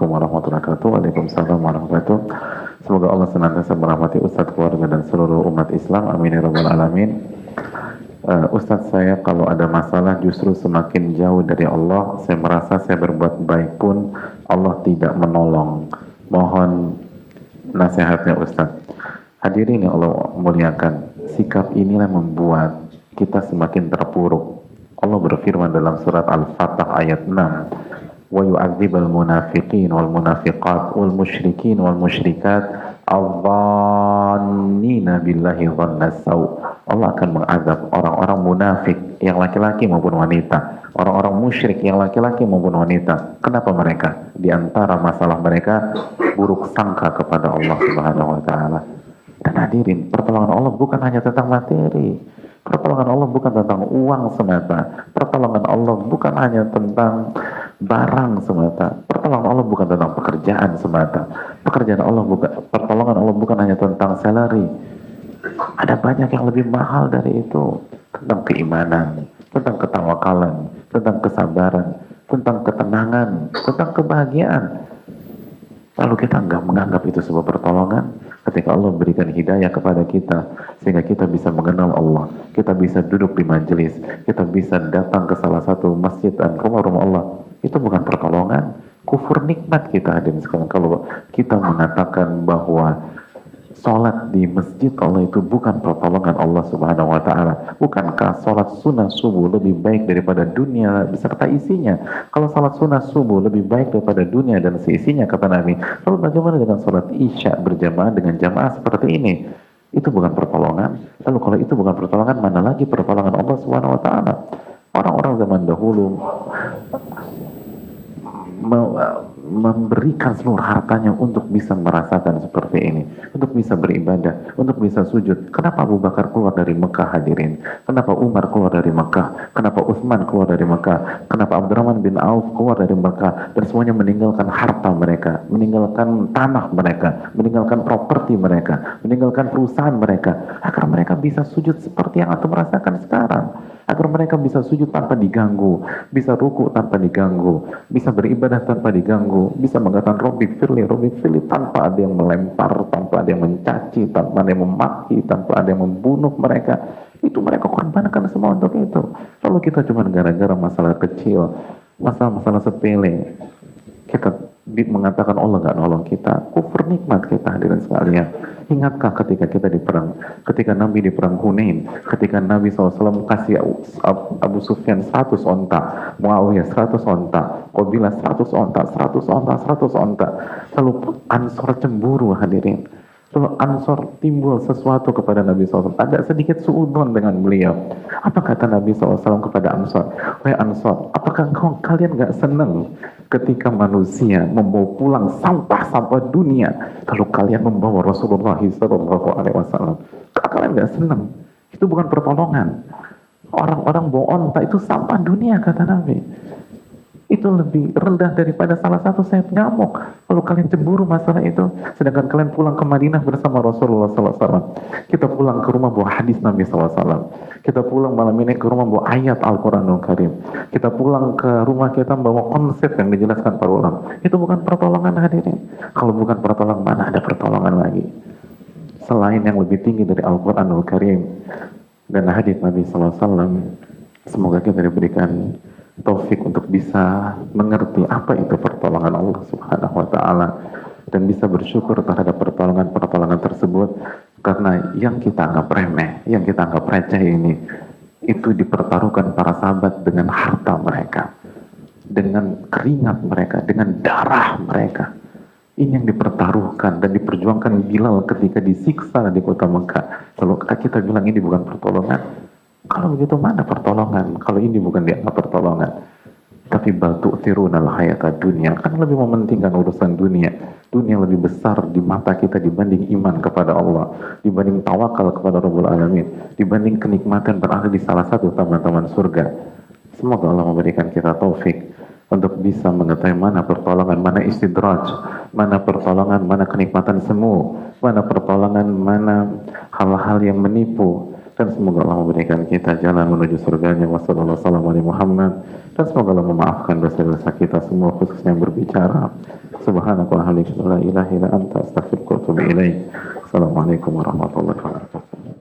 Assalamualaikum warahmatullahi wabarakatuh. Waalaikumsalam warahmatullahi wabarakatuh. Semoga Allah senantiasa merahmati Ustadz, keluarga dan seluruh umat Islam. Amin ya rabbal alamin. Ustadz, saya kalau ada masalah justru semakin jauh dari Allah. Saya merasa saya berbuat baik pun Allah tidak menolong. Mohon nasihatnya Ustadz. Hadirin yang Allah muliakan, sikap inilah membuat kita semakin terpuruk. Allah berfirman dalam surat Al-Fatah ayat 6, wa yu'adzibal munafiqin wal munafiqat wal musyrikin wal musyrikat adh-dhannina billahi dhannas saw. Allah akan mengazab orang-orang munafik yang laki-laki maupun wanita, orang-orang musyrik yang laki-laki maupun wanita. Kenapa mereka? Di antara masalah mereka buruk sangka kepada Allah Subhanahu wa taala. Dan hadirin, pertolongan Allah bukan hanya tentang materi. Pertolongan Allah bukan tentang uang semata. Pertolongan Allah bukan hanya tentang barang semata. Pertolongan Allah bukan tentang pekerjaan semata. Pertolongan Allah bukan hanya tentang salary. Ada banyak yang lebih mahal dari itu. Tentang keimanan, tentang ketawakalan, tentang kesabaran, tentang ketenangan, tentang kebahagiaan. Lalu kita nggak menganggap itu sebuah pertolongan. Ketika Allah berikan hidayah kepada kita sehingga kita bisa mengenal Allah, kita bisa duduk di majelis, kita bisa datang ke salah satu masjid dan rumah-rumah Allah, itu bukan pertolongan. Kufur nikmat kita hadirin sekalian kalau kita mengatakan bahwa sholat di masjid Allah itu bukan pertolongan Allah Subhanahu wa taala. Bukankah sholat sunnah subuh lebih baik daripada dunia beserta isinya? Kalau sholat sunnah subuh lebih baik daripada dunia dan seisinya, kata Nabi, lalu bagaimana dengan sholat isya berjamaah dengan jamaah seperti ini? Itu bukan pertolongan. Lalu kalau itu bukan pertolongan, mana lagi pertolongan Allah Subhanahu wa taala? Orang-orang zaman dahulu memberikan seluruh hartanya untuk bisa merasakan seperti ini, untuk bisa beribadah, untuk bisa sujud. Kenapa Abu Bakar keluar dari Mekah, hadirin? Kenapa Umar keluar dari Mekah? Kenapa Utsman keluar dari Mekah? Kenapa Abdurrahman bin Auf keluar dari Mekah? Dan semuanya meninggalkan harta mereka, meninggalkan tanah mereka, meninggalkan properti mereka, meninggalkan perusahaan mereka, agar mereka bisa sujud seperti yang antum merasakan sekarang. Agar mereka bisa sujud tanpa diganggu, bisa ruku tanpa diganggu, bisa beribadah tanpa diganggu, bisa mengatakan Robbik firli tanpa ada yang melempar, tanpa ada yang mencaci, tanpa ada yang memaki, tanpa ada yang membunuh mereka. Itu mereka korbankan semua untuk itu. Lalu kita cuma gara-gara masalah kecil, masalah sepele, kita mengatakan Allah nggak nolong kita. Kufur nikmat kita, hadirin sekalian. Ingatkah ketika kita di perang, ketika Nabi di perang Hunain, ketika Nabi SAW kasih Abu Sufyan 100 onta, Muawiyah 100 onta, Qabilah 100 onta, 100 onta, 100 onta. Lalu Ansor cemburu, hadirin. Lalu Ansor timbul sesuatu kepada Nabi SAW, agak sedikit suudon dengan beliau. Apa kata Nabi SAW kepada Ansor? Wahai Ansor, apakah kalian gak senang ketika manusia membawa pulang sampah-sampah dunia, lalu kalian membawa Rasulullah SAW? Kalian gak senang? Itu bukan pertolongan. Orang-orang bawa onta itu sampah dunia, kata Nabi. Itu lebih rendah daripada salah satu sayap nyamuk. Lalu kalian cemburu masalah itu, sedangkan kalian pulang ke Madinah bersama Rasulullah SAW. Kita pulang ke rumah bawa hadis Nabi SAW. Kita pulang malam ini ke rumah bawa ayat Al-Quranul Karim. Kita pulang ke rumah kita bawa konsep yang dijelaskan para ulama. Itu bukan pertolongan, hadirin. Kalau bukan pertolongan, mana ada pertolongan lagi selain yang lebih tinggi dari Al-Quranul Karim dan hadis Nabi SAW. Semoga kita diberikan taufik untuk bisa mengerti apa itu pertolongan Allah Subhanahu wa taala dan bisa bersyukur terhadap pertolongan tersebut, karena yang kita anggap remeh, yang kita anggap receh ini, itu dipertaruhkan para sahabat dengan harta mereka, dengan keringat mereka, dengan darah mereka. Ini yang dipertaruhkan dan diperjuangkan Bilal ketika disiksa di kota Mekah. Lalu kita bilang ini bukan pertolongan. Kalau begitu mana pertolongan? Kalau ini bukan dianggap pertolongan. Tapi bal tu'thirunal hayata dunia, kan lebih mementingkan urusan dunia. Dunia lebih besar di mata kita dibanding iman kepada Allah, dibanding tawakal kepada Rabbul Alamin, dibanding kenikmatan berada di salah satu taman-taman surga. Semoga Allah memberikan kita taufik untuk bisa mengetahui mana pertolongan, mana istidraj, mana pertolongan, mana kenikmatan semu, mana pertolongan, mana hal-hal yang menipu. Dan semoga Allah memberikan kita jalan menuju surganya. Wassalamualaikum warahmatullahi wabarakatuh. Dan semoga Allah memaafkan dosa-dosa kita semua, khususnya yang berbicara. Subhanaka wa bihamdika la ilaha illa anta astaghfiruka wa atubu ilaik. Assalamualaikum warahmatullahi wabarakatuh.